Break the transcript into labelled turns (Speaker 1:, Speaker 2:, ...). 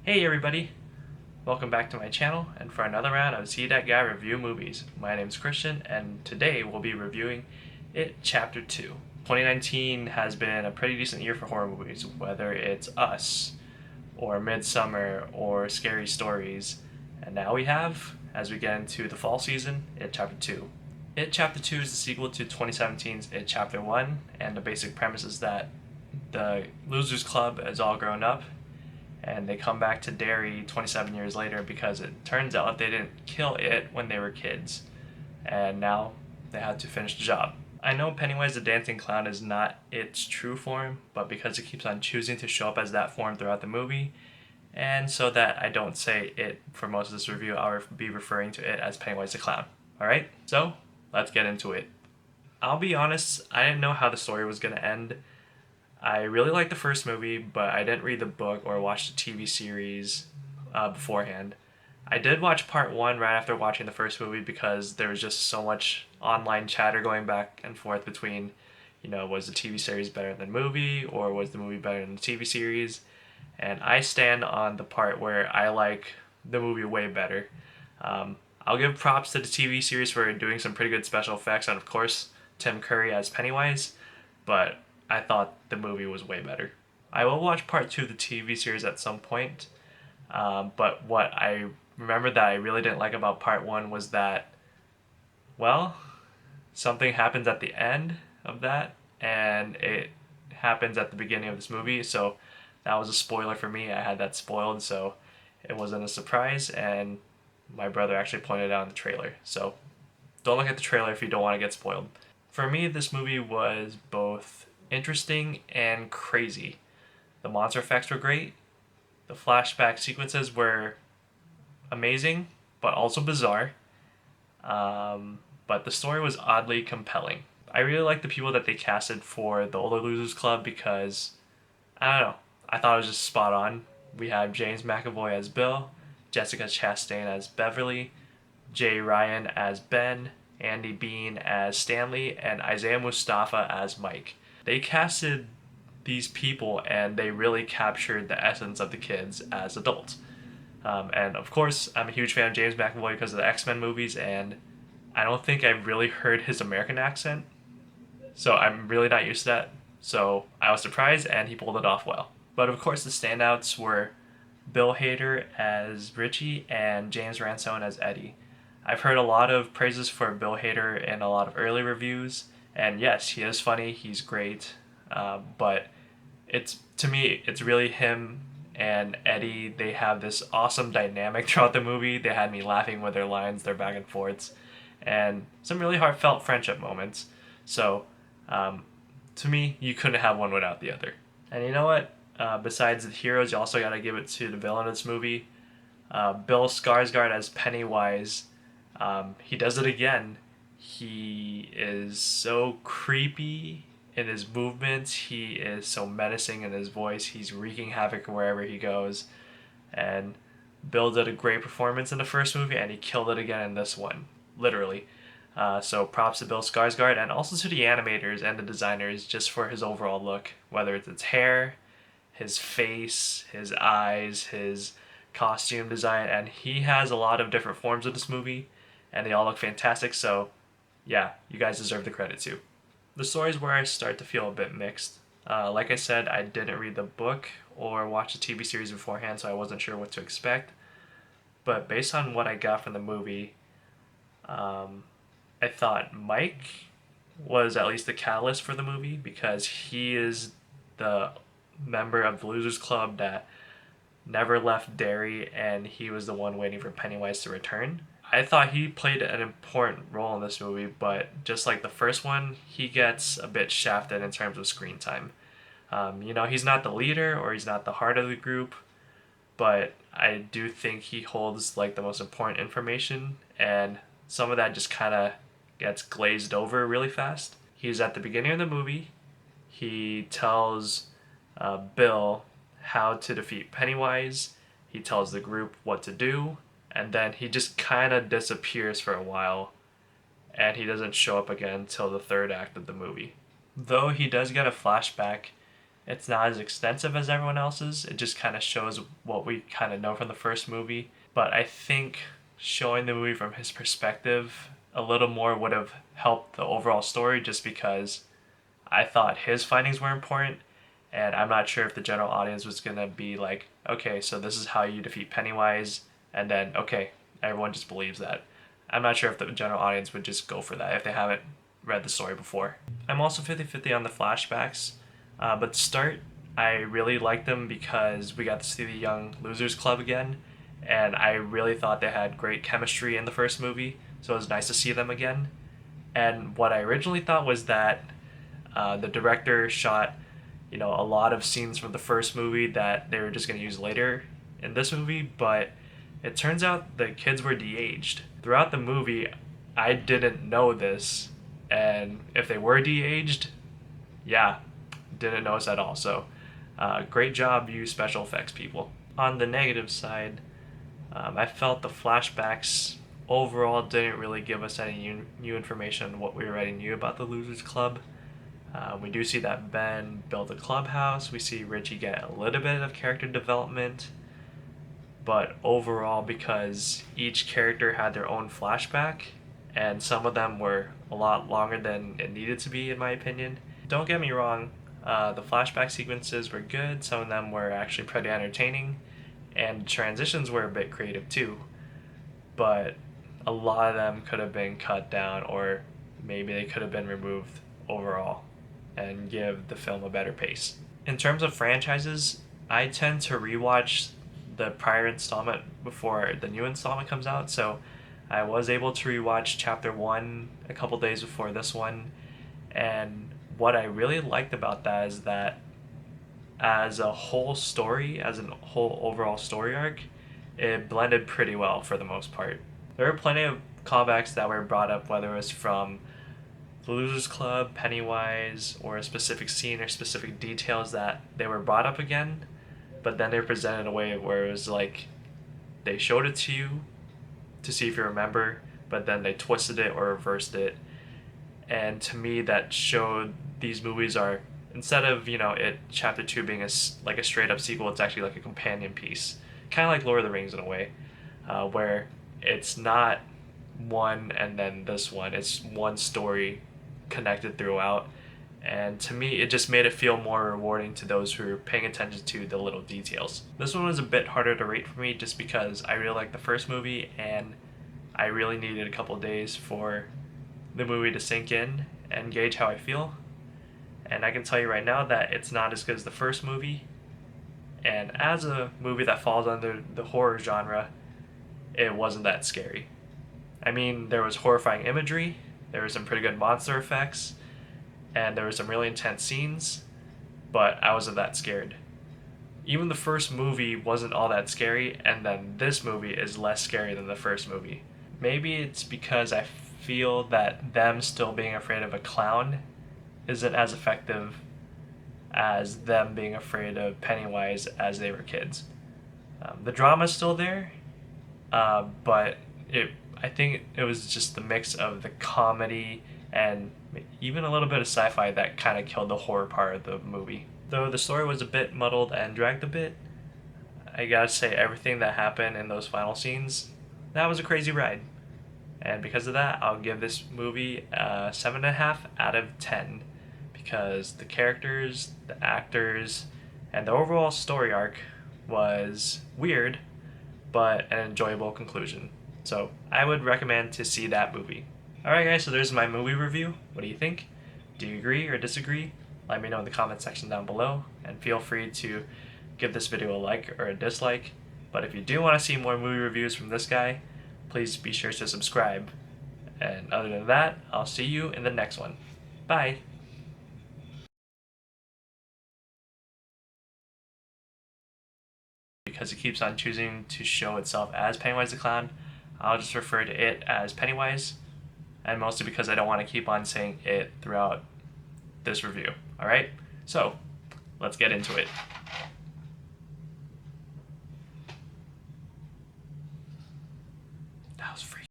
Speaker 1: Hey everybody, welcome back to my channel and for another round of C.Dat.Guy review movies. My name's Christian and today we'll be reviewing It Chapter 2. 2019 has been a pretty decent year for horror movies, whether it's Us or Midsummer or Scary Stories. And now we have, as we get into the fall season, It Chapter 2. It Chapter 2 is the sequel to 2017's It Chapter 1, and the basic premise is that the Losers Club is all grown up and they come back to Derry 27 years later because it turns out they didn't kill it when they were kids, and now they had to finish the job. I know Pennywise the Dancing Clown is not its true form, but because it keeps on choosing to show up as that form throughout the movie, and so that I don't say it for most of this review, I'll be referring to it as Pennywise the Clown. Alright, so let's get into it. I'll be honest, I didn't know how the story was going to end. I really liked the first movie, but I didn't read the book or watch the TV series beforehand. I did watch part one right after watching the first movie because there was just so much online chatter going back and forth between, was the TV series better than the movie or was the movie better than the TV series? And I stand on the part where I like the movie way better. I'll give props to the TV series for doing some pretty good special effects and, of course, Tim Curry as Pennywise, but I thought the movie was way better. I will watch part two of the TV series at some point, but what I remember that I really didn't like about part one was that, well, something happens at the end of that, and it happens at the beginning of this movie, so that was a spoiler for me. I had that spoiled, so it wasn't a surprise, and my brother actually pointed out in the trailer. So don't look at the trailer if you don't want to get spoiled. For me, this movie was both interesting and crazy. The monster effects were great. The flashback sequences were amazing, but also bizarre. But the story was oddly compelling. I really liked the people that they casted for the Older Losers Club because, I don't know, I thought it was just spot on. We have James McAvoy as Bill, Jessica Chastain as Beverly, Jay Ryan as Ben, Andy Bean as Stanley, and Isaiah Mustafa as Mike. They casted these people and they really captured the essence of the kids as adults. And of course, I'm a huge fan of James McAvoy because of the X-Men movies, and I don't think I've really heard his American accent, so I'm really not used to that. So I was surprised and he pulled it off well. But of course, the standouts were Bill Hader as Richie and James Ransone as Eddie. I've heard a lot of praises for Bill Hader in a lot of early reviews, and yes, he is funny, he's great, but to me, it's really him and Eddie. They have this awesome dynamic throughout the movie. They had me laughing with their lines, their back and forths, and some really heartfelt friendship moments. So, to me, you couldn't have one without the other. And you know what? Besides the heroes, you also gotta give it to the villain of this movie. Bill Skarsgård as Pennywise. He does it again. He is so creepy in his movements. He is so menacing in his voice. He's wreaking havoc wherever he goes. And Bill did a great performance in the first movie, and he killed it again in this one, literally. So props to Bill Skarsgård, and also to the animators and the designers just for his overall look, whether it's his hair, his face, his eyes, his costume design, and he has a lot of different forms of this movie, and they all look fantastic, so yeah, you guys deserve the credit too. The story's where I start to feel a bit mixed. Like I said, I didn't read the book or watch the TV series beforehand, so I wasn't sure what to expect. But based on what I got from the movie, I thought Mike was at least the catalyst for the movie because he is the member of the Losers Club that never left Derry, and he was the one waiting for Pennywise to return. I thought he played an important role in this movie, but just like the first one, he gets a bit shafted in terms of screen time. He's not the leader or he's not the heart of the group, but I do think he holds like the most important information, and some of that just kind of gets glazed over really fast. He's at the beginning of the movie. He tells Bill how to defeat Pennywise. He tells the group what to do, and then he just kind of disappears for a while, and he doesn't show up again until the third act of the movie. Though he does get a flashback It's not as extensive as everyone else's. It just kind of shows what we kind of know from the first movie. But I think showing the movie from his perspective a little more would have helped the overall story, just because I thought his findings were important, and I'm not sure if the general audience was going to be like, okay, so this is how you defeat Pennywise, and then, okay, everyone just believes that. I'm not sure if the general audience would just go for that if they haven't read the story before. I'm also 50-50 on the flashbacks, but to start, I really liked them because we got to see the Young Losers Club again, and I really thought they had great chemistry in the first movie, so it was nice to see them again. And what I originally thought was that the director shot, a lot of scenes from the first movie that they were just going to use later in this movie, but it turns out the kids were de-aged. Throughout the movie, I didn't know this, and if they were de-aged, yeah, didn't notice at all. So, great job, you special effects people. On the negative side, I felt the flashbacks overall didn't really give us any new information on what we already knew about the Losers Club. We do see that Ben built a clubhouse. We see Richie get a little bit of character development. But overall, because each character had their own flashback, and some of them were a lot longer than it needed to be, in my opinion. Don't get me wrong, the flashback sequences were good. Some of them were actually pretty entertaining, and transitions were a bit creative too. But a lot of them could have been cut down, or maybe they could have been removed overall and give the film a better pace. In terms of franchises, I tend to rewatch the prior installment before the new installment comes out, so I was able to rewatch Chapter 1 a couple days before this one, and what I really liked about that is that as a whole story, as a whole overall story arc, it blended pretty well for the most part. There were plenty of callbacks that were brought up, whether it was from the Losers Club, Pennywise, or a specific scene or specific details that they were brought up again, but then they were presented in a way where it was like they showed it to you to see if you remember, but then they twisted it or reversed it. And to me, that showed these movies are, instead of, it Chapter 2 being a straight up sequel, it's actually like a companion piece. Kind of like Lord of the Rings in a way, where it's not one and then this one, it's one story connected throughout. And to me, it just made it feel more rewarding to those who are paying attention to the little details. This one was a bit harder to rate for me just because I really liked the first movie and I really needed a couple of days for the movie to sink in and gauge how I feel. And I can tell you right now that it's not as good as the first movie. And as a movie that falls under the horror genre, it wasn't that scary. I mean, there was horrifying imagery, there were some pretty good monster effects, and there were some really intense scenes, but I wasn't that scared. Even the first movie wasn't all that scary, and then this movie is less scary than the first movie. Maybe it's because I feel that them still being afraid of a clown isn't as effective as them being afraid of Pennywise as they were kids. The drama's still there, but I think it was just the mix of the comedy and even a little bit of sci-fi that kind of killed the horror part of the movie. Though the story was a bit muddled and dragged a bit, I gotta say everything that happened in those final scenes, that was a crazy ride. And because of that, I'll give this movie a 7.5 out of 10 because the characters, the actors, and the overall story arc was weird, but an enjoyable conclusion. So I would recommend to see that movie. Alright guys, so there's my movie review. What do you think? Do you agree or disagree? Let me know in the comment section down below, and feel free to give this video a like or a dislike. But if you do want to see more movie reviews from this guy, please be sure to subscribe. And other than that, I'll see you in the next one. Bye! Because it keeps on choosing to show itself as Pennywise the Clown, I'll just refer to it as Pennywise, and mostly because I don't want to keep on saying it throughout this review. Alright? So, let's get into it.